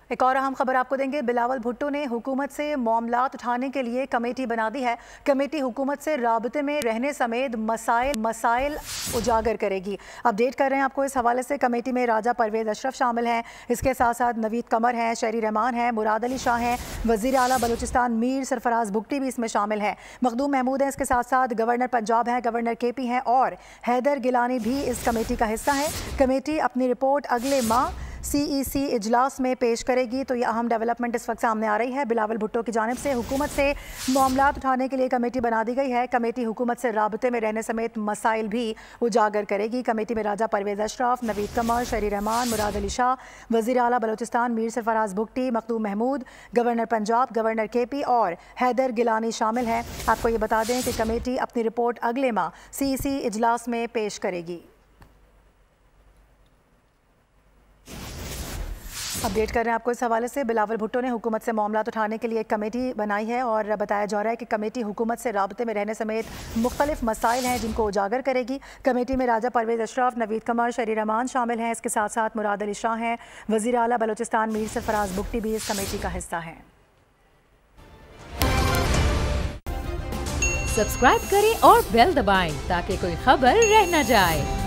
एक और अहम खबर आपको देंगे। बिलावल भुट्टो ने हुकूमत से मामलात उठाने के लिए कमेटी बना दी है। कमेटी हुकूमत से राबते में रहने समेत मसाइल उजागर करेगी। अपडेट कर रहे हैं आपको इस हवाले से। कमेटी में राजा परवेज अशरफ शामिल हैं, इसके साथ साथ नवीद कमर हैं, शहरी रहमान हैं, मुराद अली शाह हैं, वज़ीर आला बलूचिस्तान मीर सरफराज बुगटी भी इसमें शामिल है, मखदूम महमूद हैं, इसके साथ साथ गवर्नर पंजाब हैं, गवर्नर KP हैं और हैदर गिलानी भी इस कमेटी का हिस्सा है। कमेटी अपनी रिपोर्ट अगले माह CEC इजलास में पेश करेगी। तो ये अहम डेवलपमेंट इस वक्त सामने आ रही है। बिलावल भुट्टो की जानिब से हुकूमत से मामलात उठाने के लिए कमेटी बना दी गई है। कमेटी हुकूमत से राबते में रहने समेत मसाइल भी उजागर करेगी। कमेटी में राजा परवेज अशरफ, नवीद कमर, शहरी रहमान, मुराद अली शाह, वज़ीर आला Balochistan Mir Sarfaraz Bugti, Makhdoom Mahmood, governor Punjab, governor KP और हैदर गिलानी शामिल हैं। आपको ये बता दें कि कमेटी अपनी रिपोर्ट अगले माह CEC इजलास में पेश करेगी। अपडेट कर रहे हैं आपको इस हवाले से। बिलावल भुट्टो ने हुकूमत से मामलात उठाने के लिए एक कमेटी बनाई है और बताया जा रहा है कि कमेटी हुकूमत से राबते में रहने समेत मुख्तलिफ मसाइल हैं जिनको उजागर करेगी। कमेटी में राजा परवेज अशरफ, नवीद कमर, शहरी रहमान शामिल हैं, इसके साथ साथ मुराद अली शाह हैं, वज़ीर आला बलूचिस्तान मीर सरफराज बुगटी भी इस कमेटी का हिस्सा हैं। सब्सक्राइब करें और बेल दबाएं ताकि कोई खबर रह न जाए।